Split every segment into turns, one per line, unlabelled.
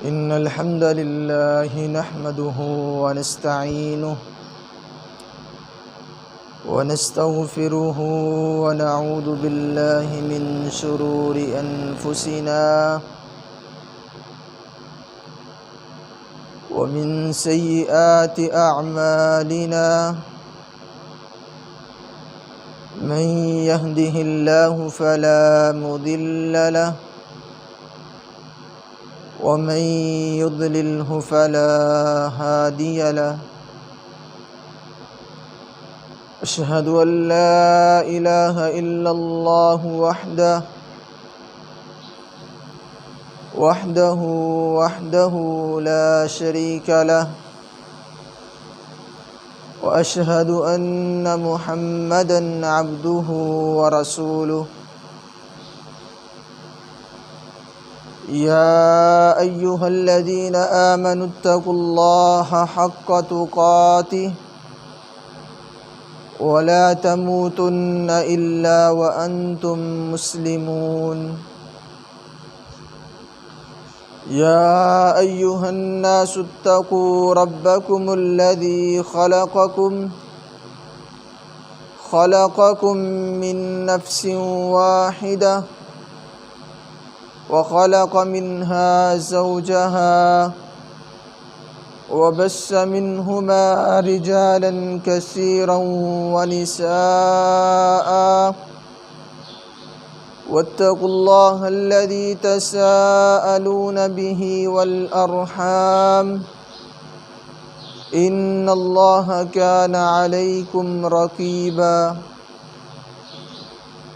إن الحمد لله نحمده ونستعينه ونستغفره ونعوذ بالله من شرور أنفسنا ومن سيئات أعمالنا من يهده الله فلا مضل له ومن يضلله فلا هادي له أشهد أن لا إله إلا الله وحده لا شريك له وأشهد أن محمدًا عبده ورسوله يا أيها الذين آمنوا اتقوا الله حق تقاته ولا تموتن إلا وأنتم مسلمون يا أيها الناس اتقوا ربكم الذي خلقكم من نفس واحدة وخلق منها زوجها وبث منهما رجالا كثيرا ونساء واتقوا الله الذي تساءلون به والأرحام إن الله كان عليكم رقيبا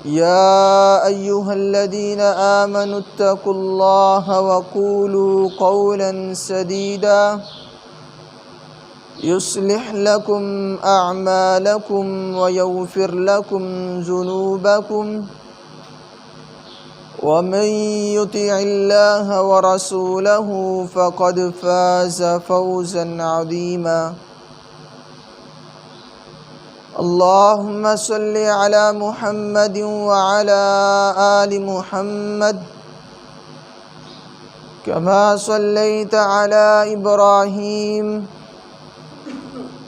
يا أيها الذين آمنوا اتقوا الله وقولوا قولا سديدا يصلح لكم أعمالكم ويغفر لكم ذنوبكم ومن يطع الله ورسوله فقد فاز فوزا عظيما اللهم صل على محمد وعلى آل محمد كما صليت على إبراهيم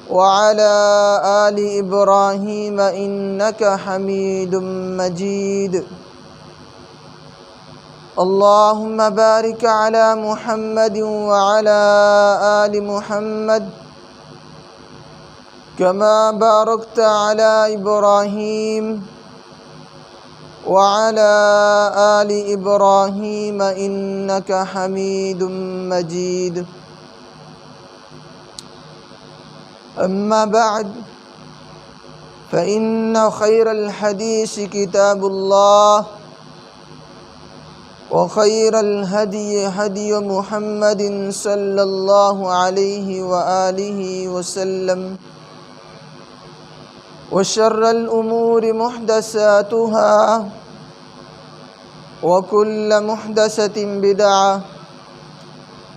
وعلى آل إبراهيم إنك حميد مجيد اللهم بارك على محمد وعلى آل محمد كما باركت على إبراهيم وعلى آل إبراهيم إنك حميد مجيد أما بعد فإن خير الحديث كتاب الله وخير الهدي هدي محمد صلى الله عليه وآله وسلم وشر الأمور محدثاتها وكل محدثة بدعة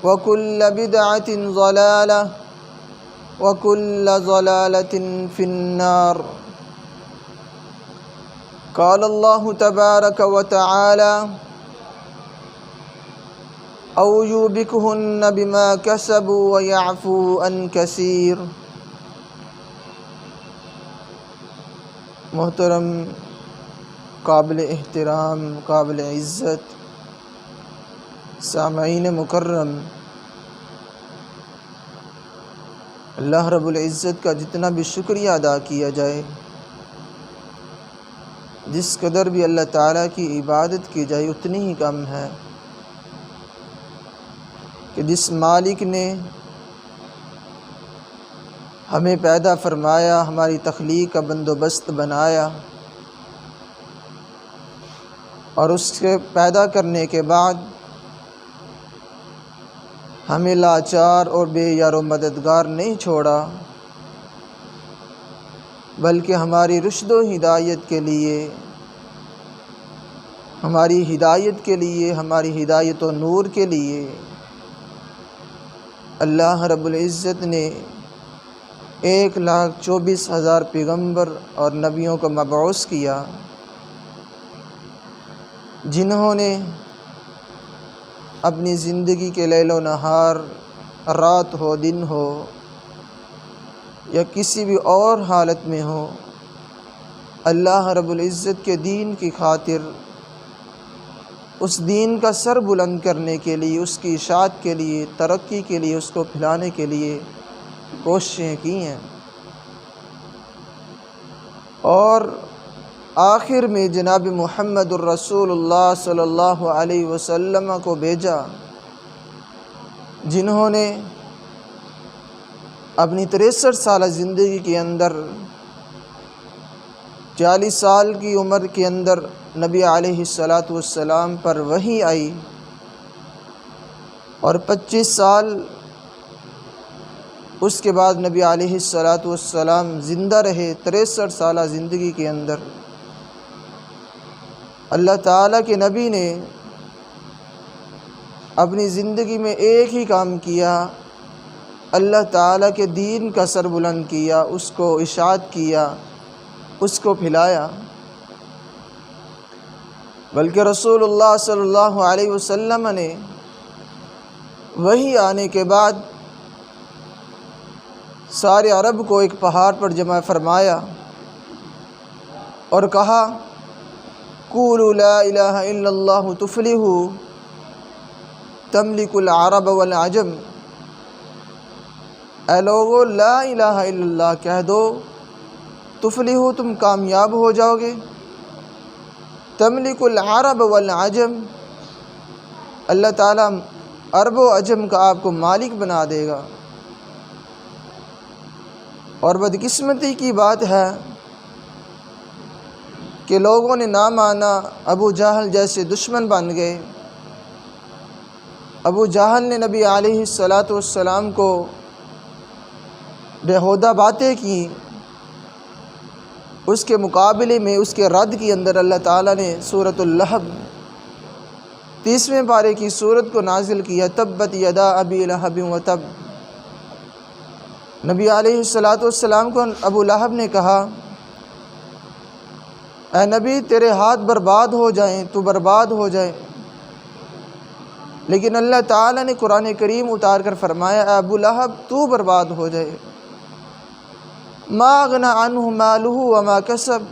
وكل بدعة ضلالة وكل ضلالة في النار قال الله تبارك وتعالى أو يوبقهن بما كسبوا ويعفو عن كثير محترم قابل احترام قابل عزت سامعین مکرم، اللہ رب العزت کا جتنا بھی شکریہ ادا کیا جائے، جس قدر بھی اللہ تعالیٰ کی عبادت کی جائے اتنی ہی کم ہے، کہ جس مالک نے ہمیں پیدا فرمایا، ہماری تخلیق کا بندوبست بنایا، اور اس کے پیدا کرنے کے بعد ہمیں لاچار اور بے یار و مددگار نہیں چھوڑا، بلکہ ہماری رشد و ہدایت کے لیے، ہماری ہدایت و نور کے لیے اللہ رب العزت نے 1,24,000 پیغمبر اور نبیوں کو مبعوث کیا، جنہوں نے اپنی زندگی کے لیل و نہار، رات ہو دن ہو یا کسی بھی اور حالت میں ہو، اللہ رب العزت کے دین کی خاطر، اس دین کا سر بلند کرنے کے لیے، اس کی اشاعت کے لیے، ترقی کے لیے، اس کو پھیلانے کے لیے کوششیں کی ہیں، اور آخر میں جناب محمد الرسول اللہ صلی اللہ علیہ وسلم کو بھیجا، جنہوں نے اپنی 63 سالہ زندگی کے اندر 40 سال کی عمر کے اندر نبی علیہ السلام پر وحی آئی، اور 25 سال اس کے بعد نبی علیہ السلام زندہ رہے۔ 63 سالہ زندگی کے اندر اللہ تعالیٰ کے نبی نے اپنی زندگی میں ایک ہی کام کیا، اللہ تعالیٰ کے دین کا سر بلند کیا، اس کو اشاعت کیا، اس کو پھیلایا۔ بلکہ رسول اللہ صلی اللہ علیہ وسلم نے وحی آنے کے بعد سارے عرب کو ایک پہاڑ پر جمع فرمایا اور کہا، قولوا لا الہ الا اللہ تفلحوا تملک العرب والعجم، اے لوگو لا الہ الا اللہ کہہ دو، تفلحوا تم کامیاب ہو جاؤ گے، تملک العرب والعجم اللہ تعالیٰ عرب و عجم کا آپ کو مالک بنا دے گا۔ اور بدقسمتی کی بات ہے کہ لوگوں نے نہ مانا، ابو جہل جیسے دشمن بن گئے۔ ابو جہل نے نبی علیہ السلام کو بیہودہ باتیں کی، اس کے مقابلے میں اس کے رد کے اندر اللہ تعالیٰ نے سورۃ اللہب 30ویں پارے کی سورت کو نازل کیا، تبت یدا ابی لہب وتب۔ نبی علیہ السلام کو ابو لہب نے کہا، اے نبی تیرے ہاتھ برباد ہو جائیں، تو برباد ہو جائے، لیکن اللہ تعالیٰ نے قرآن کریم اتار کر فرمایا، اے ابو لہب تو برباد ہو جائے، ما اغنی عنہ مالہ وما کسب،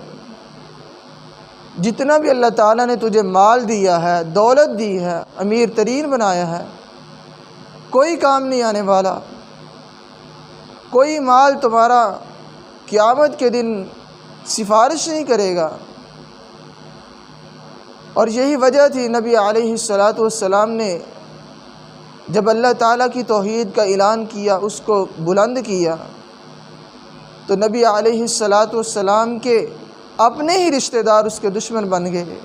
جتنا بھی اللہ تعالیٰ نے تجھے مال دیا ہے، دولت دی ہے، امیر ترین بنایا ہے، کوئی کام نہیں آنے والا، کوئی مال تمہارا قیامت کے دن سفارش نہیں کرے گا۔ اور یہی وجہ تھی نبی علیہ السلام نے جب اللہ تعالیٰ کی توحید کا اعلان کیا، اس کو بلند کیا، تو نبی علیہ السلام کے اپنے ہی رشتہ دار اس کے دشمن بن گئے۔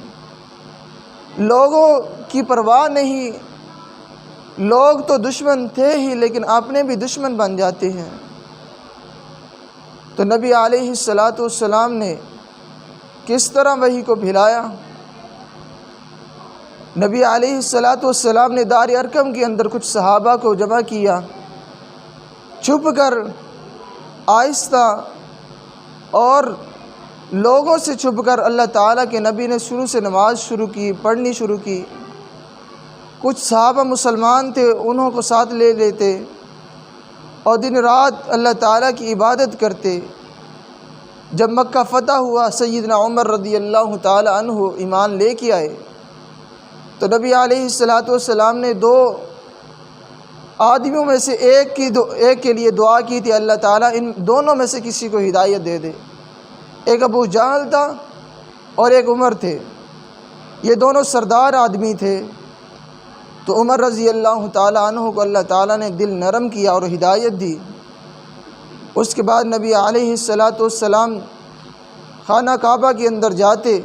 لوگوں کی پرواہ نہیں، لوگ تو دشمن تھے ہی، لیکن اپنے بھی دشمن بن جاتے ہیں۔ تو نبی علیہ السلام نے کس طرح وحی کو پھیلایا؟ نبی علیہ السلام نے دار ارقم کے اندر کچھ صحابہ کو جمع کیا، چھپ کر، آہستہ اور لوگوں سے چھپ کر اللہ تعالیٰ کے نبی نے شروع سے نماز شروع کی، پڑھنی شروع کی۔ کچھ صحابہ مسلمان تھے، انہوں کو ساتھ لے لیتے اور دن رات اللہ تعالیٰ کی عبادت کرتے۔ جب مکہ فتح ہوا، سیدنا عمر رضی اللہ تعالیٰ عنہ ایمان لے کے آئے، تو نبی علیہ السلام نے 2 آدمیوں میں سے ایک کے لیے دعا کی تھی، اللہ تعالیٰ ان دونوں میں سے کسی کو ہدایت دے دے۔ ایک ابو جہل تھا اور ایک عمر تھے، یہ دونوں سردار آدمی تھے۔ تو عمر رضی اللہ تعالیٰ عنہ کو اللہ تعالیٰ نے دل نرم کیا اور ہدایت دی۔ اس کے بعد نبی علیہ السلام خانہ کعبہ کے اندر جاتے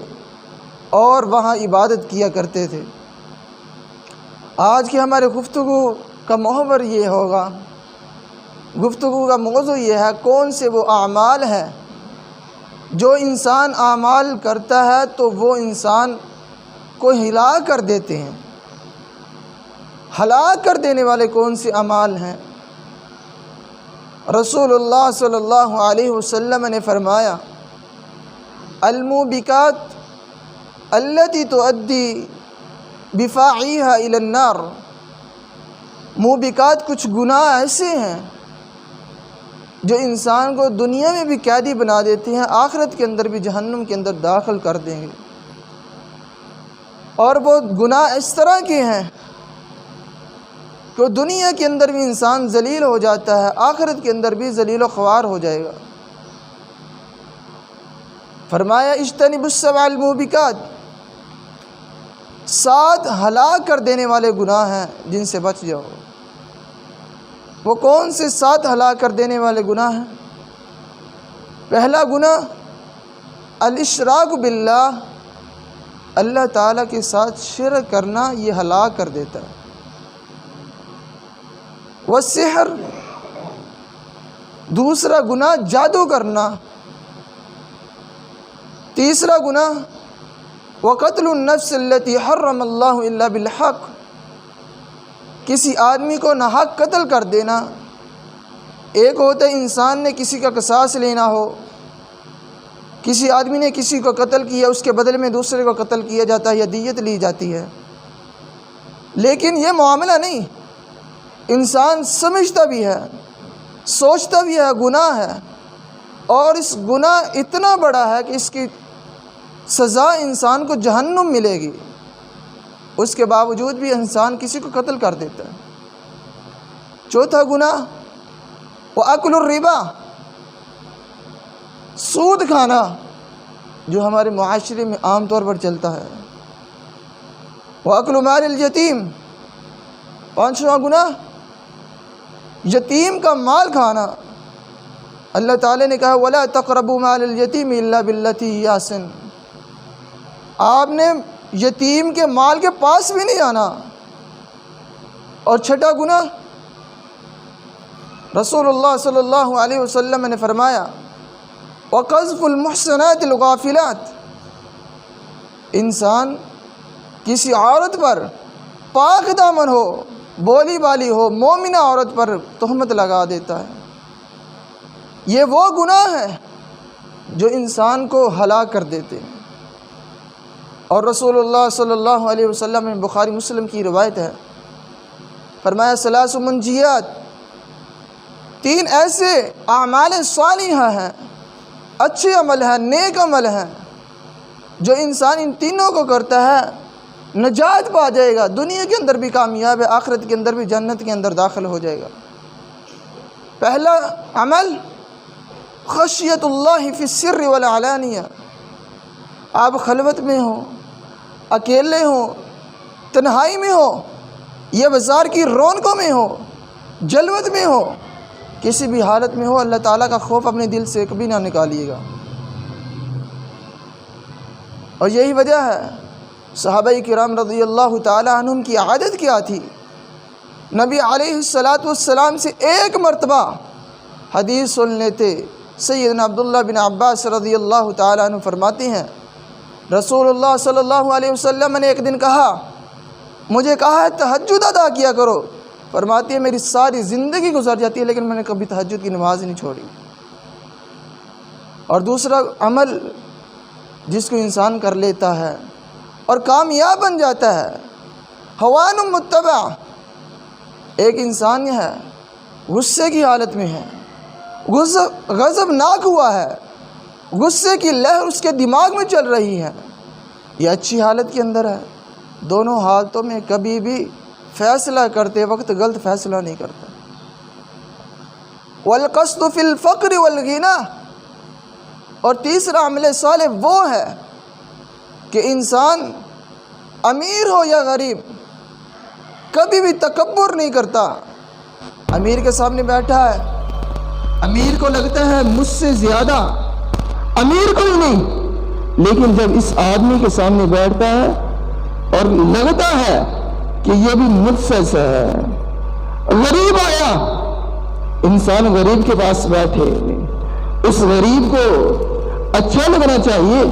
اور وہاں عبادت کیا کرتے تھے۔ آج کی ہمارے گفتگو کا محور یہ ہوگا، گفتگو کا موضوع یہ ہے، کون سے وہ اعمال ہیں جو انسان اعمال کرتا ہے تو وہ انسان کو ہلاک کر دیتے ہیں۔ ہلاک کر دینے والے کون سے اعمال ہیں؟ رسول اللہ صلی اللہ علیہ وسلم نے فرمایا، الموبقات التی تؤدی بفاعیہا الی النار موبقات کچھ گناہ ایسے ہیں جو انسان کو دنیا میں بھی قیدی بنا دیتے ہیں، آخرت کے اندر بھی جہنم کے اندر داخل کر دیں گے۔ اور وہ گناہ اس طرح کے ہیں کہ دنیا کے اندر بھی انسان ذلیل ہو جاتا ہے، آخرت کے اندر بھی ذلیل و خوار ہو جائے گا۔ فرمایا اجتنبوا السبع الموبقات، 7 ہلاک کر دینے والے گناہ ہیں جن سے بچ جاؤ۔ وہ کون سے 7 ہلاک کر دینے والے گناہ ہیں؟ پہلا گناہ الاشراک باللہ، اللہ تعالیٰ کے ساتھ شرک کرنا، یہ ہلاک کر دیتا ہے۔ والسحر، دوسرا گناہ جادو کرنا۔ تیسرا گناہ وقتل النفس التي حرم اللہ الا بالحق، کسی آدمی کو ناحق قتل کر دینا۔ ایک ہوتا ہے انسان نے کسی کا قصاص لینا ہو، کسی آدمی نے کسی کو قتل کیا، اس کے بدلے میں دوسرے کو قتل کیا جاتا ہے یا دیت لی جاتی ہے۔ لیکن یہ معاملہ نہیں، انسان سمجھتا بھی ہے، سوچتا بھی ہے گناہ ہے، اور اس گناہ اتنا بڑا ہے کہ اس کی سزا انسان کو جہنم ملے گی، اس کے باوجود بھی انسان کسی کو قتل کر دیتا ہے۔ چوتھا گناہ وَأَكْلُ الرِّبَا، سود کھانا، جو ہمارے معاشرے میں عام طور پر چلتا ہے۔ وَأَكْلُ مَالِ الْيَتِيمِ، پانچواں گناہ یتیم کا مال کھانا۔ اللہ تعالیٰ نے کہا وَلَا تَقْرَبُوا مَالَ الْيَتِيمِ إِلَّا بِالَّتِي هِيَ أَحْسَنُ، آپ نے یتیم کے مال کے پاس بھی نہیں آنا۔ اور چھٹا گناہ رسول اللہ صلی اللہ علیہ وسلم نے فرمایا وَقَذْفُ الْمُحْصَنَاتِ الْغَافِلَاتِ، انسان کسی عورت پر پاک دامن ہو، بولی بالی ہو، مومنہ عورت پر تہمت لگا دیتا ہے۔ یہ وہ گناہ ہیں جو انسان کو ہلاک کر دیتے ہیں۔ اور رسول اللہ صلی اللہ علیہ وسلم میں بخاری مسلم کی روایت ہے، فرمایا ثلاث منجیات، 3 ایسے اعمال صالحہ ہیں، اچھے عمل ہیں، نیک عمل ہیں، جو انسان ان تینوں کو کرتا ہے نجات پا جائے گا، دنیا کے اندر بھی کامیاب ہے، آخرت کے اندر بھی جنت کے اندر داخل ہو جائے گا۔ پہلا عمل خشیت اللہ فی السر والعلانیہ، آپ خلوت میں ہو، اکیلے ہو، تنہائی میں ہو، یا بازار کی رونقوں میں ہو، جلوت میں ہو، کسی بھی حالت میں ہو، اللہ تعالیٰ کا خوف اپنے دل سے کبھی نہ نکالیے گا۔ اور یہی وجہ ہے صحابہ کرام رضی اللہ تعالیٰ عنہم کی عادت کیا تھی، نبی علیہ السلام سے ایک مرتبہ حدیث سن لیتے۔ سیدنا عبداللہ بن عباس رضی اللہ تعالیٰ عنہ فرماتے ہیں رسول اللہ صلی اللہ علیہ وسلم نے ایک دن کہا، مجھے کہا ہے تہجد ادا کیا کرو، فرماتی ہے میری ساری زندگی گزر جاتی ہے لیکن میں نے کبھی تہجد کی نماز نہیں چھوڑی۔ اور دوسرا عمل جس کو انسان کر لیتا ہے اور کامیاب بن جاتا ہے، ہوان متبع، ایک انسان یہ ہے غصے کی حالت میں ہے، غضب ناک ہوا ہے، غصے کی لہر اس کے دماغ میں چل رہی ہے، یہ اچھی حالت کے اندر ہے، دونوں حالتوں میں کبھی بھی فیصلہ کرتے وقت غلط فیصلہ نہیں کرتا۔ والقصد فی الفقر والغنی، اور تیسرا عمل صالح وہ ہے کہ انسان امیر ہو یا غریب کبھی بھی تکبر نہیں کرتا۔ امیر کے سامنے بیٹھا ہے، امیر کو لگتا ہے مجھ سے زیادہ امیر کوئی نہیں، لیکن جب اس آدمی کے سامنے بیٹھتا ہے اور لگتا ہے کہ یہ بھی مجھ سے ہے۔ غریب آیا، انسان غریب کے پاس بیٹھے، اس غریب کو اچھا لگنا چاہیے،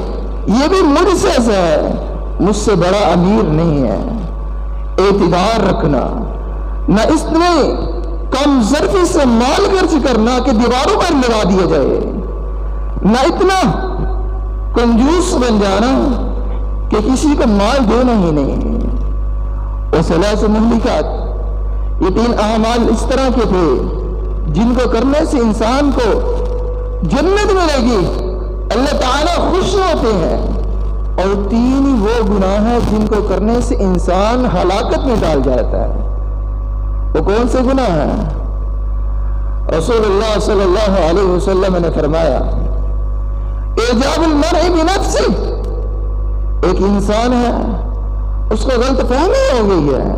یہ بھی مجھ سے ہے، مجھ سے بڑا امیر نہیں ہے۔ اعتبار رکھنا، نہ اس میں کم ظرفی سے مال خرچ کرنا کہ دیواروں پر لگا دیا جائے، نہ اتنا کنجوس بن جانا کہ کسی کو مال دینا ہی نہیں۔ وثلاث مہلکات،
یہ 3 اعمال اس طرح کے تھے جن کو کرنے سے انسان کو جنت ملے گی، اللہ تعالیٰ خوش ہوتے ہیں، اور 3 ہی وہ گناہ ہیں جن کو کرنے سے انسان ہلاکت میں ڈال جاتا ہے۔ وہ کون سے گناہ ہیں؟ رسول اللہ صلی اللہ علیہ وسلم نے فرمایا اعجاب المرء بنفسہ، ایک انسان ہے اس کو غلط فہمی ہو گئی ہے،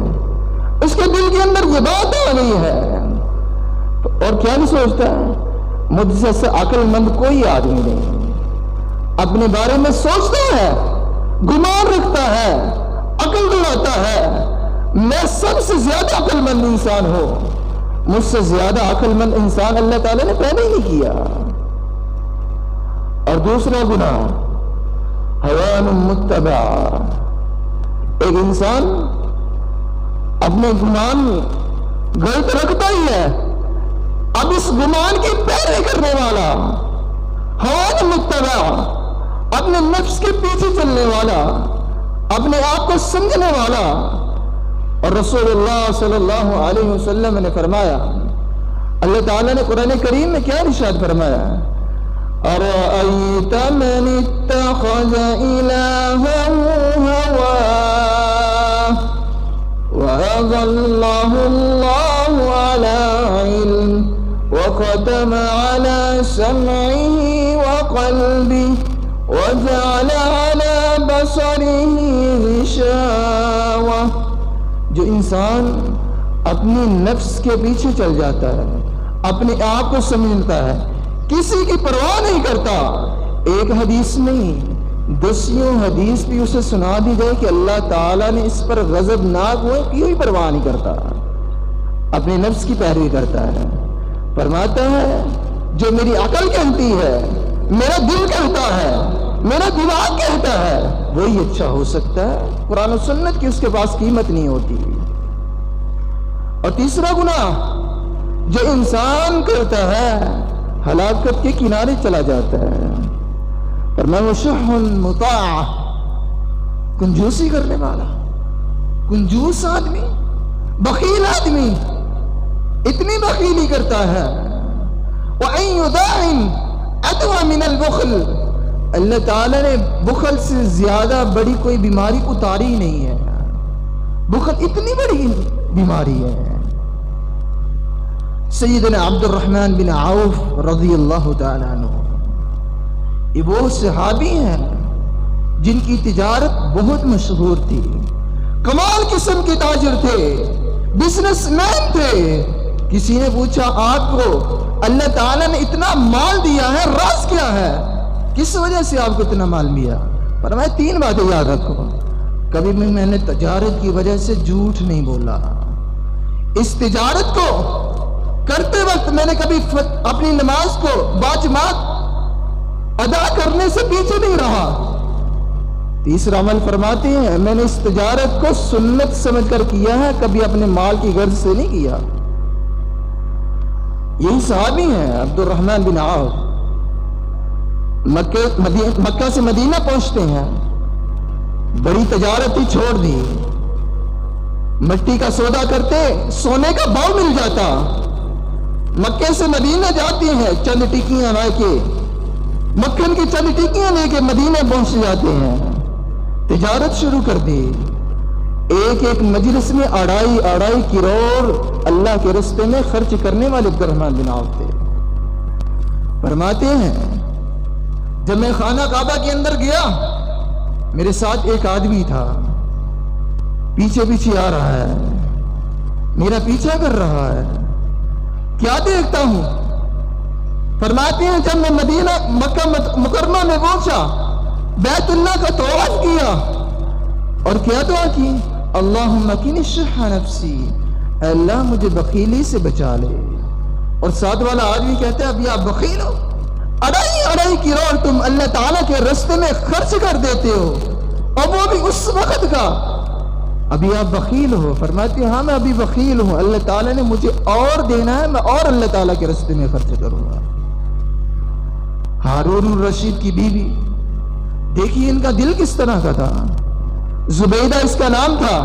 اس کے دل کے اندر یہ بات آ گئی ہے، اور کیا نہیں سوچتا ہے مجھ سے عقل مند کوئی آدمی نہیں، اپنے بارے میں سوچتا ہے، گمان رکھتا ہے، عقل دلاتا ہے میں سب سے زیادہ عقل مند انسان ہوں، مجھ سے زیادہ عقل مند انسان اللہ تعالیٰ نے پیدا ہی نہیں کیا۔ اور دوسرا گناہ حیوان متبع، ایک انسان اپنے گمان غلط رکھتا ہی ہے، اب اس گمان کی پیروی کرنے والا، حیوان متبع، اپنے نفس کے پیچھے چلنے والا، اپنے آپ کو سمجھنے والا۔ اور رسول اللہ صلی اللہ علیہ وسلم نے فرمایا، اللہ تعالیٰ نے قرآن کریم میں کیا ارشاد فرمایا؟ أَرَأَيْتَ مَنِ اتَّخَذَ إِلَٰهَهُ هَوَاهُ وَأَضَلَّهُ اللَّهُ عَلَىٰ عِلْمٍ وَخَتَمَ عَلَىٰ سَمْعِهِ وَقَلْبِهِ وَجَعَلَ عَلَىٰ بَصَرِهِ غِشَاوَةً، جو انسان اپنی نفس کے پیچھے چل جاتا ہے، اپنے آپ کو سمجھتا ہے، کسی کی پرواہ نہیں کرتا، ایک حدیث نہیں 10 حدیث بھی اسے سنا دی جائے کہ اللہ تعالیٰ نے اس پر غضبناک ہوئے، کوئی پرواہ نہیں کرتا، اپنے نفس کی پیروی کرتا ہے۔ فرماتا ہے جو میری عقل کہتی ہے، میرا دل کہتا ہے، میرا دماغ کہتا ہے وہی اچھا ہو سکتا ہے، قرآن و سنت کی اس کے پاس قیمت نہیں ہوتی۔ اور تیسرا گناہ جو انسان کرتا ہے ہلاکت کے کنارے چلا جاتا ہے، فرمایا شح مطاع، کنجوسی کرنے والا، کنجوس آدمی، بخیل آدمی، اتنی بخیلی کرتا ہے۔ وَأَن يُدَاعٍ أَدْوَى مِنَ الْبُخْلِ، اللہ تعالیٰ نے بخل سے زیادہ بڑی کوئی بیماری اتاری ہی نہیں ہے، بخل اتنی بڑی بیماری ہے۔ سیدنا عبد الرحمن بن عوف رضی اللہ تعالیٰ عنہ، یہ وہ صحابی ہیں جن کی تجارت بہت مشہور تھی، کمال قسم کے تاجر تھے، بزنس مین تھے۔ کسی نے پوچھا آپ کو اللہ تعالیٰ نے اتنا مال دیا ہے، راز کیا ہے، کس وجہ سے آپ کو اتنا مال ملا؟ فرمایا 3 باتیں یاد رکھو، کبھی بھی میں نے تجارت کی وجہ سے جھوٹ نہیں بولا، اس تجارت کو کرتے وقت میں نے کبھی اپنی نماز کو باجماعت ادا کرنے سے پیچھے نہیں رہا۔ تیسرا عمل فرماتے ہیں میں نے اس تجارت کو سنت سمجھ کر کیا ہے، کبھی اپنے مال کی غرض سے نہیں کیا۔ یہی صحابی ہیں عبد الرحمن بن عوف، مکہ سے مدینہ پہنچتے ہیں، بڑی تجارت ہی چھوڑ دی، مٹی کا سودا کرتے سونے کا بھاؤ مل جاتا، مکے سے مدینہ جاتے ہیں، چند ٹکیاں لے کے، مکھن کی چند ٹکیاں لے کے مدینہ پہنچ جاتے ہیں، تجارت شروع کر دی۔ ایک مجلس میں 2.5 کروڑ اللہ کے راستے میں خرچ کرنے والے عبد الرحمن بن عوف تھے۔ فرماتے ہیں جب میں خانہ کعبہ کے اندر گیا، میرے ساتھ ایک آدمی تھا، پیچھے پیچھے آ رہا ہے، میرا پیچھا کر رہا ہے، کیا دیکھتا ہوں؟ فرماتے ہیں جب میں مکہ مکرمہ میں پہنچا، بیت اللہ کا طواف کیا اور کیا دعا کی؟ اللہم قنی شح نفسی، اے اللہ مجھے بخیلی سے بچا لے۔ اور ساتھ والا آدمی کہتا ہے ابھی آپ بخیل ہو، 2.5 کروڑ تم اللہ تعالیٰ کے راستے میں خرچ کر دیتے ہو، اور وہ بھی اس وقت کا، ابھی آپ بخیل ہو؟ فرماتے ہیں ہاں میں ابھی بخیل ہوں، اللہ تعالیٰ نے مجھے اور دینا ہے، میں اور اللہ تعالیٰ کے راستے میں خرچ کروں گا۔ ہارون الرشید کی بیوی دیکھیے ان کا دل کس طرح کا تھا، زبیدہ اس کا نام تھا،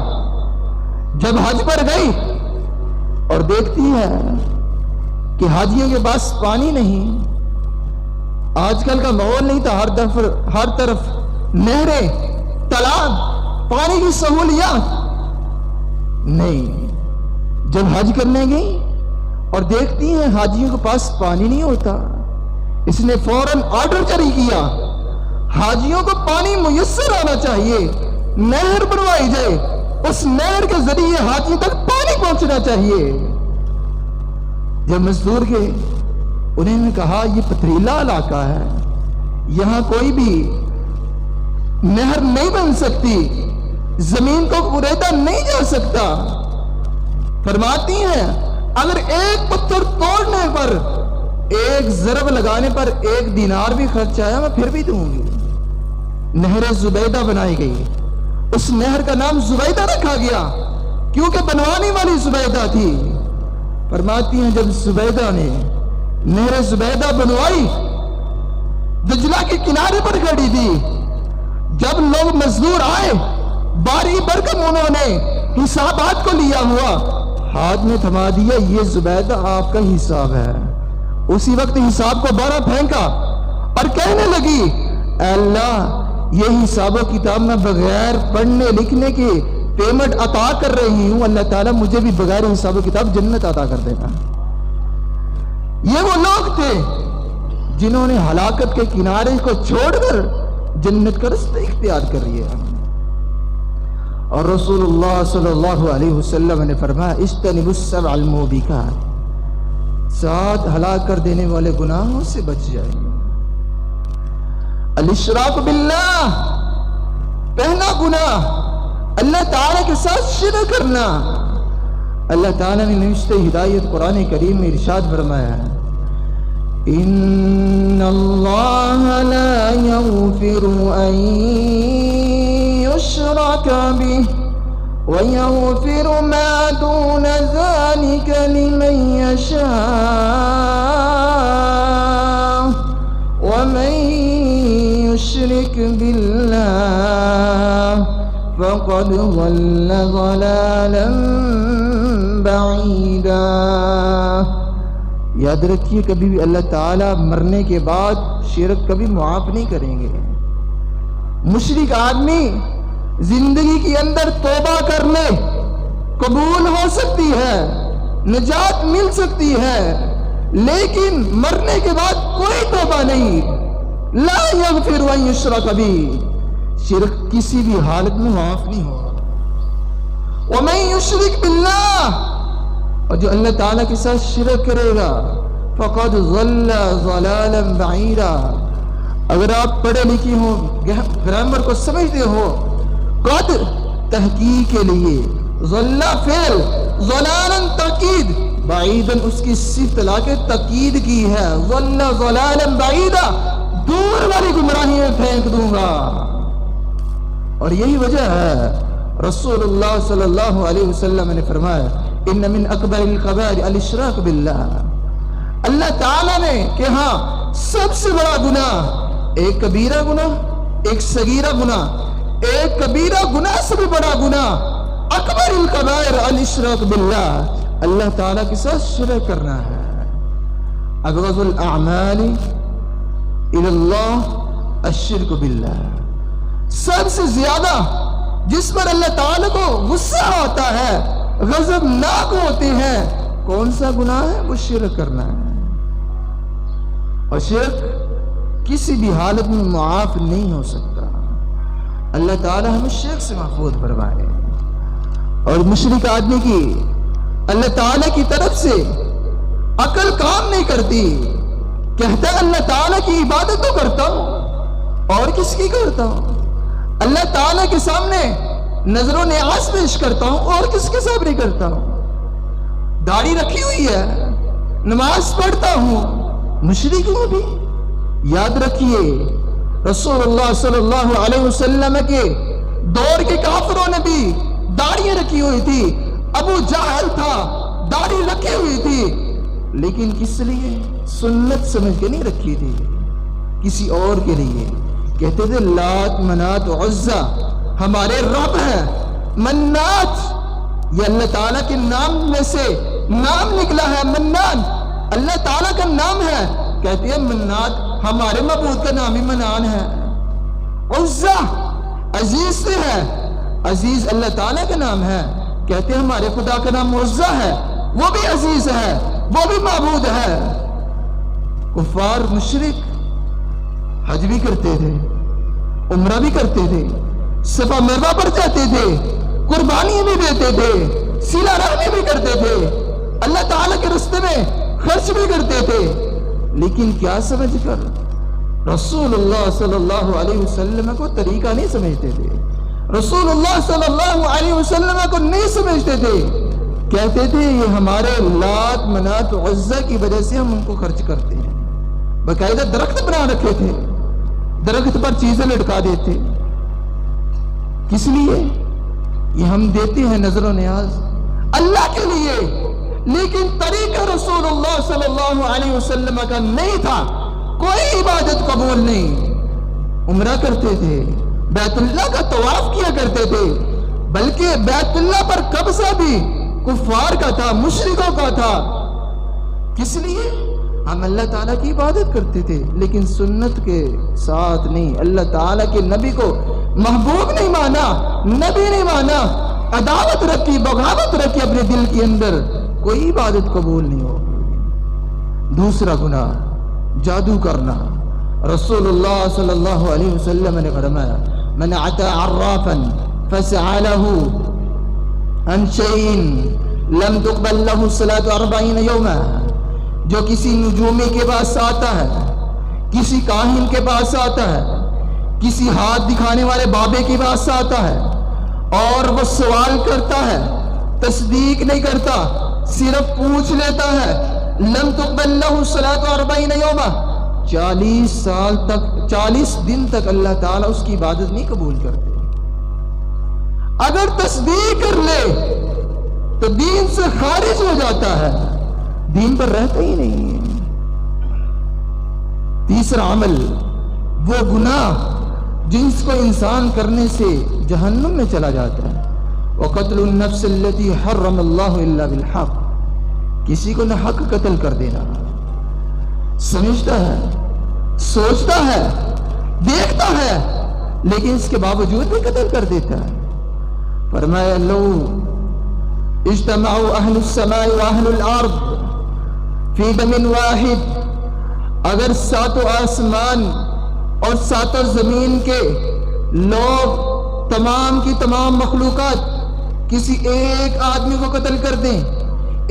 جب حج پر گئی اور دیکھتی ہے کہ حاجیوں کے پاس پانی نہیں. آج کل کا ماحول نہیں تھا، ہر طرف نہریں، تالاب، پانی کی سہولیات نہیں. جب حج کرنے گئی اور دیکھتی ہیں حاجیوں کے پاس پانی نہیں ہوتا، اس نے فوراً آرڈر جاری کیا، حاجیوں کو پانی میسر آنا چاہیے، نہر بنوائی جائے، اس نہر کے ذریعے حاجیوں تک پانی پہنچنا چاہیے. جب مزدور گئے انہوں نے کہا یہ پتھریلا علاقہ ہے، یہاں کوئی بھی نہر نہیں بن سکتی، زمین کو کوریدا نہیں جا سکتا. فرماتی ہیں اگر ایک پتھر توڑنے پر، ایک ضرب لگانے پر 1 دینار بھی خرچ آیا میں پھر بھی دوں گی. نہر زبیدہ بنائی گئی. اس نہر کا نام زبیدہ رکھا گیا کیونکہ بنوانے والی زبیدہ تھی. فرماتی ہیں جب زبیدہ نے نہر زبیدہ بنوائی، دجلہ کے کنارے پر کھڑی تھی. جب لوگ مزدور آئے، باری برکم انہوں نے حسابات کو لیا ہوا، ہاتھ میں تھما دیا، یہ زبیدہ آپ کا حساب ہے. اسی وقت حساب کو بارہ پھینکا اور کہنے لگی اے اللہ، یہ حساب و کتاب میں بغیر پڑھنے لکھنے کے پیمنٹ عطا کر رہی ہوں، اللہ تعالیٰ مجھے بھی بغیر حساب و کتاب جنت عطا کر دینا. یہ وہ لوگ تھے جنہوں نے ہلاکت کے کنارے کو چھوڑ کر جنت کا رستہ اختیار کر لیا. اور رسول اللہ صلی اللہ علیہ وسلم نے فرمایا اجتنبوا السبع الموبقات، 7 ہلاک کر دینے والے گناہوں سے بچ جائیں. الاشراک باللہ، پہلا گناہ اللہ تعالیٰ کے ساتھ شرک کرنا. اللہ تعالیٰ نے نوشتہ ہدایت قرآن کریم میں ارشاد فرمایا ہے ان اللہ لا یغفر ان یشرک بہ ویغفر ما دون ذلک لمن یشاء ومن یشرک باللہ فقد ضل ضلالا بعیدا. یاد رکھیے کبھی بھی اللہ تعالیٰ مرنے کے بعد شرک کبھی معاف نہیں کریں گے. مشرک آدمی زندگی کے اندر توبہ کر لے، قبول ہو سکتی ہے، نجات مل سکتی ہے، لیکن مرنے کے بعد کوئی توبہ نہیں. لا یغفر ان یشرک بہ، شرک کسی بھی حالت میں معاف نہیں ہوگا. ومن یشرک باللہ، اور جو اللہ تعالیٰ کے ساتھ شرک کرے گا فقد ضل ضلالا بعیدا. اگر آپ پڑھے لکھے ہو، گرامر کو سمجھتے ہو، قد تحقیق کے لیے، ضل فعل، ضلالا تاکید، بعیدا اس کی صفت کے تاکید کی ہے. ضل ضلالا بعیدا، دور والی گمراہی میں پھینک دوں گا. اور یہی وجہ ہے رسول اللہ صلی اللہ علیہ وسلم نے فرمایا ان من اکبر الکبائر الاشراک باللہ. اللہ تعالیٰ نے کہ ہاں سب سے بڑا گناہ، ایک کبیرہ گناہ، ایک صغیرہ گناہ، ایک کبیرہ گناہ سے بھی بڑا گناہ، اکبر الکبائر الاشراک باللہ، اللہ تعالیٰ کے ساتھ شرک کرنا ہے. ابغض الاعمال الی اللہ الشرک باللہ. سب سے زیادہ جس پر اللہ تعالیٰ کو غصہ آتا ہے، غضبناک ہوتے ہیں، کون سا گناہ ہے؟ وہ شرک کرنا ہے. اور شرک کسی بھی حالت میں معاف نہیں ہو سکتا. اللہ تعالیٰ ہمیں شرک سے محفوظ فرمائے. اور مشرک آدمی کی اللہ تعالیٰ کی طرف سے عقل کام نہیں کرتی، کہتا ہے اللہ تعالیٰ کی عبادت تو کرتا ہوں، اور کس کی کرتا ہوں؟ اللہ تعالیٰ کے سامنے نظر و نیاز پیش کرتا ہوں، اور کس کے سامنے کرتا ہوں؟ داڑھی رکھی ہوئی ہے، نماز پڑھتا ہوں. مشرک میں بھی یاد رکھیے رسول اللہ صلی اللہ علیہ وسلم کے دور کے کافروں نے بھی داڑھیاں رکھی ہوئی تھی. ابو جہل تھا، داڑھی رکھی ہوئی تھی، لیکن کس لیے؟ سنت سمجھ کے نہیں رکھی تھی، کسی اور کے لیے. کہتے تھے لات منات عزا ہمارے رب ہیں. منات یہ اللہ تعالیٰ کے نام میں سے نام نکلا ہے منان، اللہ تعالیٰ کا نام ہے، کہتے ہیں منان ہمارے معبود کا نام ہی منان ہے۔ عزہ عزیز سے ہے، عزیز اللہ تعالیٰ کا نام ہے، کہتے ہیں ہمارے خدا کا نام عزہ ہے، وہ بھی عزیز ہے، وہ بھی معبود ہے۔ کفار مشرک حج بھی کرتے تھے، عمرہ بھی کرتے تھے، صفا مروا پر جاتے تھے، قربانی بھی دیتے تھے، صلہ رحمی بھی کرتے تھے، اللہ تعالیٰ کے راستے میں خرچ بھی کرتے تھے، لیکن کیا سمجھ کر؟ رسول اللہ صلی اللہ علیہ وسلم کو طریقہ نہیں سمجھتے تھے، رسول اللہ صلی اللہ علیہ وسلم کو نہیں سمجھتے تھے، کہتے تھے یہ ہمارے لات منات عزہ کی وجہ سے ہم ان کو خرچ کرتے ہیں۔ باقاعدہ درخت بنا رکھے تھے، درخت پر چیزیں لٹکا دیتے، کس لیے؟ یہ ہم دیتے ہیں نظر و نیاز اللہ کے لیے، لیکن طریقہ رسول اللہ صلی اللہ علیہ وسلم کا نہیں تھا، کوئی عبادت قبول نہیں۔ عمرہ کرتے تھے، بیت اللہ کا طواف کیا کرتے تھے، بلکہ بیت اللہ پر قبضہ بھی کفار کا تھا، مشرکوں کا تھا۔ کس لیے؟ ہم اللہ تعالیٰ کی عبادت کرتے تھے، لیکن سنت کے ساتھ نہیں، اللہ تعالیٰ کے نبی کو محبوب نہیں مانا، نبی نہیں مانا، عداوت رکھی، بغاوت رکھی اپنے دل کے اندر، کوئی عبادت قبول نہیں ہو۔ دوسرا گناہ جادو کرنا، رسول اللہ صلی اللہ علیہ وسلم نے فرمایا من عطا عرافا فسعى له عن شيء لم تقبل له صلاة 40 يوما، جو کسی نجومی کے پاس آتا ہے، کسی کاہن کے پاس آتا ہے، کسی ہاتھ دکھانے والے بابے کے پاس آتا ہے اور وہ سوال کرتا ہے، تصدیق نہیں کرتا، صرف پوچھ لیتا ہے، لم تقبل له صلاة 40 يوما، 40 سال تک، 40 دن تک اللہ تعالیٰ اس کی عبادت نہیں قبول کرتے۔ اگر تصدیق کر لے تو دین سے خارج ہو جاتا ہے، دین پر رہتا ہی نہیں ہے۔ تیسرا عمل وہ گناہ جس کو انسان کرنے سے جہنم میں چلا جاتا ہے، وقتل النفس التي حرم اللہ الا بالحق، کسی کو نہ حق قتل کر دینا، سمجھتا ہے، سوچتا ہے، دیکھتا ہے، لیکن اس کے باوجود بھی قتل کر دیتا ہے۔ فرمایا لو اجتمعوا اہل السماء واہل الارض فی دم واحد، اگر ساتوں آسمان اور ساتوں زمین کے لوگ، تمام کی تمام مخلوقات کسی ایک آدمی کو قتل کر دیں،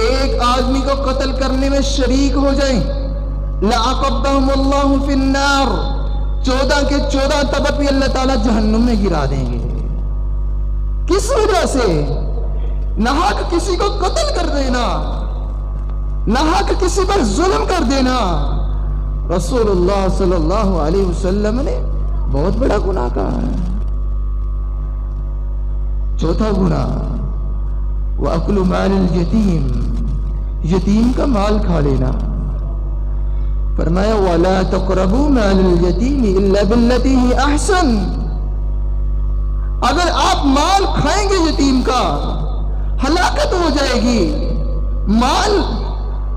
ایک آدمی کو قتل کرنے میں شریک ہو جائیں، لَعَقَبَّهُمُ اللَّهُ فِي النَّارِ، 14 کے 14 طبق بھی اللہ تعالیٰ جہنم میں گرا دیں گے۔ کس وجہ سے؟ ناحق کسی کو قتل کر دینا، ناحق کسی پر ظلم کر دینا، رسول اللہ صلی اللہ علیہ وسلم نے بہت بڑا گناہ کہا ہے۔ چوتھا گناہ وَأَكْلُ مَالِ الْيَتِيمِ، یتیم کا مال کھا لینا۔ فرمایا وَلَا تَقْرَبُوا مَالَ الْيَتِيمِ إِلَّا بِالَّتِي هِيَ أَحْسَنُ، اگر آپ مال کھائیں گے یتیم کا ہلاکت ہو جائے گی، مال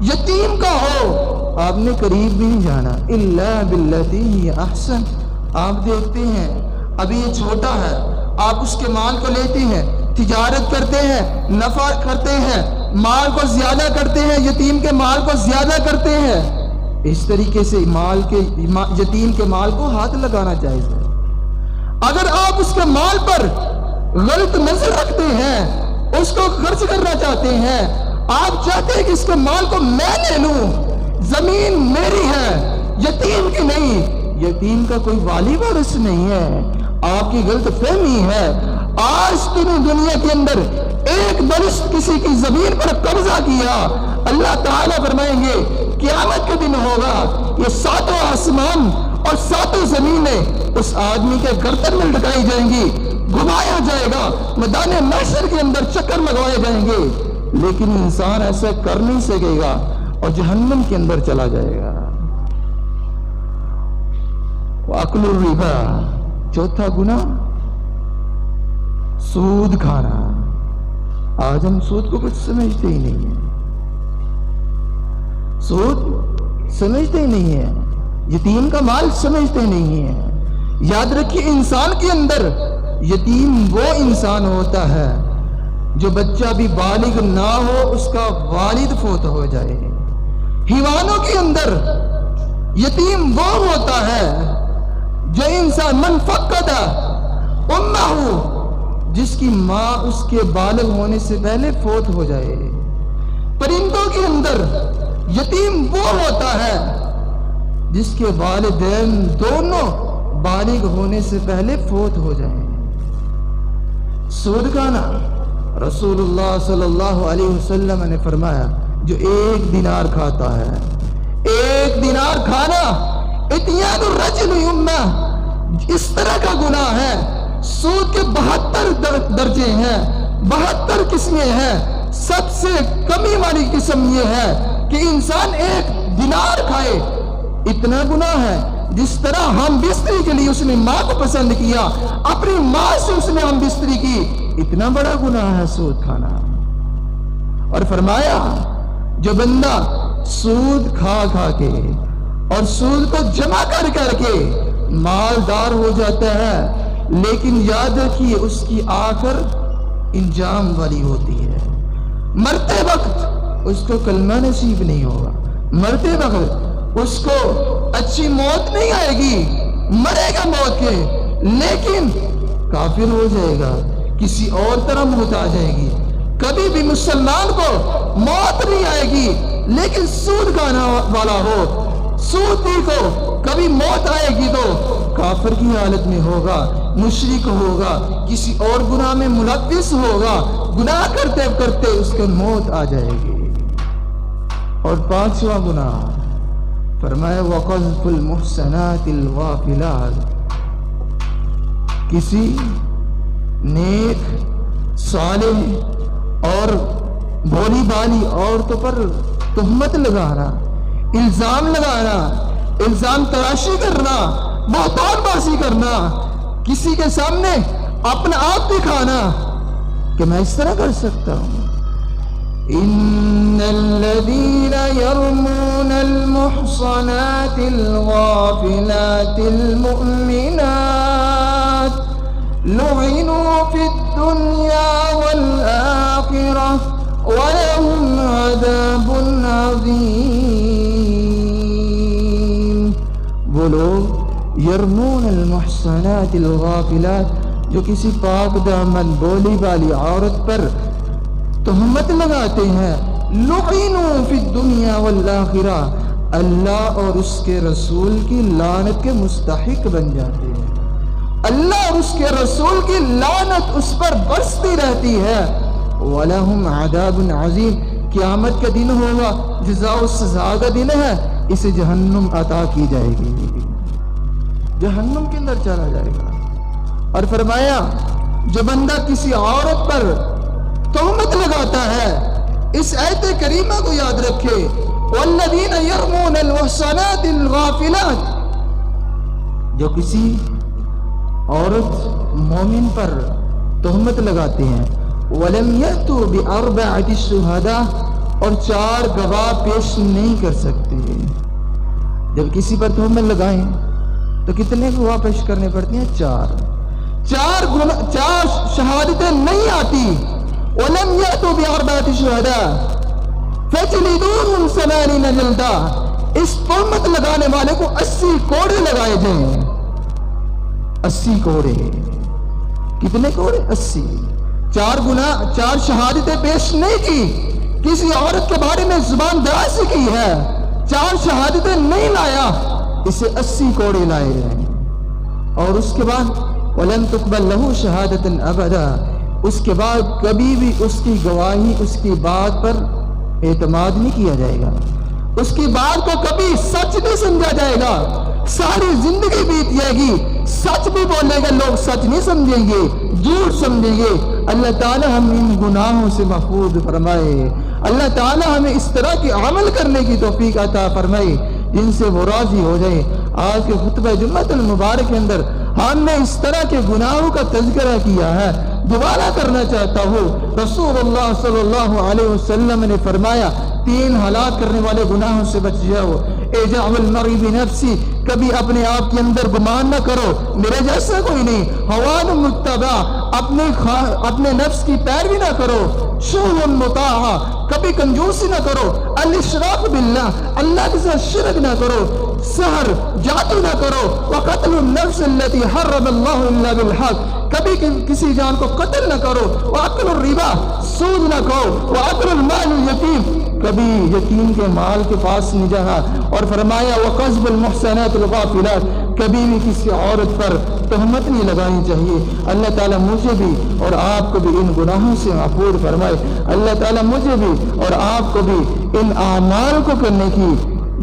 یتیم کا ہو آپ نے قریب بھی نہیں جانا، إِلَّا بِالَّتِي هِيَ أَحْسَنُ۔ آپ دیکھتے ہیں ابھی یہ چھوٹا ہے، آپ اس کے مال کو لیتے ہیں، تجارت کرتے ہیں، نفع کرتے ہیں، مال کو زیادہ کرتے ہیں، یتیم کے مال کو زیادہ کرتے ہیں، اس طریقے سے یتیم کے مال کو ہاتھ لگانا جائز ہے۔ اگر آپ اس کے مال پر غلط نظر رکھتے ہیں، اس کو خرچ کرنا چاہتے ہیں، آپ چاہتے ہیں کہ اس کے مال کو میں لے لوں، زمین میری ہے، یتیم کی نہیں، یتیم کا کوئی والی وارث نہیں ہے، آپ کی غلط فہمی ہے۔ آج دنیا کے اندر ایک برس کسی کی زمین پر قبضہ کیا، اللہ تعالیٰ فرمائیں گے قیامت کے دن ہوگا، یہ ساتوں آسمان اور ساتوں زمینیں اس آدمی کے گردن میں لٹکائی جائیں گی، گھمایا جائے گا، میدان محشر کے اندر چکر لگوائے جائیں گے، لیکن انسان ایسا کر نہیں سکے گا اور جہنم کے اندر چلا جائے گا۔ وَأَكْلُ الرِّبَا، چوتھا گناہ سود کھانا۔ آج ہم سود کو کچھ سمجھتے ہی نہیں ہیں، سود سمجھتے نہیں ہیں، یتیم کا مال سمجھتے نہیں ہیں۔ یاد رکھیے انسان کے اندر یتیم وہ انسان ہوتا ہے جو بچہ بھی بالغ نہ ہو اس کا والد فوت ہو جائے۔ حیوانوں کے اندر یتیم وہ ہوتا ہے جو انسان من فقد امہ، جس کی ماں اس کے بالغ ہونے سے پہلے فوت ہو جائے۔ پرندوں کے اندر یتیم وہ ہوتا ہے جس کے والدین دونوں بالغ ہونے سے پہلے فوت ہو جائیں۔ سود کھانا، رسول اللہ صلی اللہ علیہ وسلم نے فرمایا جو 1 دینار کھاتا ہے، 1 دینار کھانا اتیان الرجل یمنہ، اس طرح کا گناہ ہے۔ سود کے 72 درجے ہیں، 72 قسمیں ہیں۔ سب سے کمی والی قسم یہ ہے کہ انسان 1 دینار کھائے، اتنا گناہ ہے۔ جس طرح ہم بستری کے لیے اس نے ماں کو پسند کیا، اپنی ماں سے اس نے ہم بستری کی، اتنا بڑا گناہ ہے سود کھانا۔ اور فرمایا جو بندہ سود کھا کے اور سود کو جمع کر کے مالدار ہو جاتا ہے، لیکن یاد رکھیے اس کی آخر انجام والی ہوتی ہے۔ مرتے وقت اس کو کلمہ نصیب نہیں ہوگا، مرتے وقت اس کو اچھی موت نہیں آئے گی، مرے گا موت کے، لیکن کافر ہو جائے گا، کسی اور طرح موت آ جائے گی۔ کبھی بھی مسلمان کو موت نہیں آئے گی، لیکن سود کھانا والا ہو، سودی کو کبھی موت آئے گی تو کافر کی حالت میں ہوگا، مشرک ہوگا، کسی اور گناہ میں ملوث ہوگا، گناہ کرتے کرتے اس کو موت آ جائے گی۔ اور 5واں گناہ فرمایا وَقَذْفُ الْمُحْسَنَاتِ الْغَافِلَاتِ، کسی نیک صالح اور بھولی بالی عورتوں پر تہمت لگانا، الزام لگانا، الزام تراشی کرنا، بہتان بازی کرنا، کسی کے سامنے اپنا آپ دکھانا کہ میں اس طرح کر سکتا ہوں۔ ان الذين يرمون المحصنات الغافلات المؤمنات لعنوا في الدنيا والآخرة ولهم عذاب عظيم۔ وہ لوگ یرمون المحصنات الغافلات جو کسی پاک دامن بولی والی عورت پر تہمت لگاتے ہیں، لعنوا فی الدنیا والآخرہ، اللہ اور اس کے رسول کی لعنت کے مستحق بن جاتے ہیں۔ اللہ اور اس کے رسول کی لعنت اس پر برستی رہتی ہے۔ وَلَهُمْ عَذَابٌ عَظِيمٌ، قیامت کا دن ہوگا، جزا و سزا کا دن ہے، اسے جہنم عطا کی جائے گی، جہنم کے اندر چلا جائے گا۔ اور فرمایا جو بندہ کسی عورت پر تہمت لگاتا ہے، اس آیت کریمہ کو یاد رکھے، وَالَّذِينَ يَرْمُونَ الْمُحْصَنَاتِ الْغَافِلَاتِ، جو کسی عورت مومن پر تہمت لگاتے ہیں، وَلَمْ يَأْتُوا بِأَرْبَعَةِ شُهَدَاءَ، اور 4 گواہ پیش نہیں کر سکتے۔ جب کسی پر تہمت لگائیں تو کتنے گواہ پیش کرنے پڑتے ہیں؟ 4 شہادتیں نہیں آتی۔ وَلَمْ يَأْتُوا بِأَرْبَعَةِ شُهَدَاءَ فَاجْلِدُوهُمْ 80 جلدہ، اس تہمت لگانے والے کو 80 کوڑے لگائے جائیں۔ 80 کوڑے، کتنے کوڑے؟ 80۔ 4 شہادتیں پیش نہیں کی، کسی عورت کے بارے میں زبان درازی کی ہے، 4 شہادتیں نہیں لایا، اسے 80 کوڑے لائے جائیں۔ اور اس کے بعد وَلَمْ تُقْبَلْ لَهُ شَهَادَةً أَبَدًا، اس کے بعد کبھی بھی اس کی گواہی، اس کی بات پر اعتماد نہیں کیا جائے گا، اس کی بات کو کبھی سچ نہیں سمجھا جائے گا۔ ساری زندگی بیت جائے گی، سچ بھی بولے گا، لوگ سچ نہیں سمجھیں گے، جھوٹ سمجھیں گے۔ اللہ تعالی ہم ان گناہوں سے محفوظ فرمائے، اللہ تعالی ہمیں اس طرح کے عمل کرنے کی توفیق عطا فرمائے جن سے وہ راضی ہو جائے۔ آج کے خطبہ جمعۃ المبارک کے اندر ہم نے اس طرح کے گناہوں کا تذکرہ کیا ہے۔ دوبارہ کرنا چاہتا ہوں، رسول اللہ صلی اللہ علیہ وسلم نے فرمایا 3 ہلاک کرنے والے گناہوں سے بچ جاؤ۔ اعجاب المرء بنفسی، کبھی اپنے آپ کے اندر گمان نہ کرو میرے جیسا کوئی نہیں۔ حوان متبع، اپنے نفس کی پیروی نہ کرو۔ شح مطاع، کبھی کنجوسی نہ کرو۔ الاشراک باللہ، اللہ کے ساتھ شرک نہ کرو۔ سحر، جادو نہ کرو۔ وقتل النفس التي حرم اللہ الا بالحق، کبھی کسی جان کو قتل نہ کرو۔ واکل الربا، سود نہ کھاؤ۔ واکل المال الیتیم، کبھی یتیم کے مال کے پاس نہیں جانا۔ اور فرمایا وقذف المحصنات الغافلات، کبھی بھی کسی عورت پر تہمت نہیں لگانی چاہیے۔ اللہ تعالیٰ مجھے بھی اور آپ کو بھی ان گناہوں سے محفوظ فرمائے۔ اللہ تعالیٰ مجھے بھی اور آپ کو بھی ان اعمال کو کرنے کی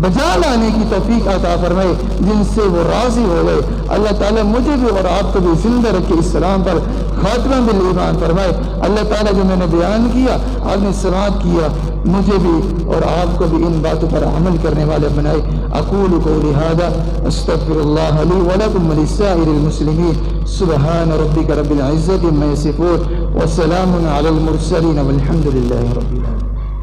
بجا لانے کی توفیق عطا فرمائے جن سے وہ راضی ہو گئے۔ اللہ تعالیٰ مجھے بھی اور آپ کو بھی زندہ رکھے، اسلام پر خاتمہ بالایمان فرمائے۔ اللہ تعالیٰ جو میں نے بیان کیا، آپ نے سماعت کیا، مجھے بھی اور آپ کو بھی ان باتوں پر عمل کرنے والے بنائے۔ اقول قولی ھذا استغفر اللہ لی ولکم ولسائر المسلمین۔ سبحان ربک رب العزة عما یصفون وسلام علی المرسلین والحمد للہ رب العالمین۔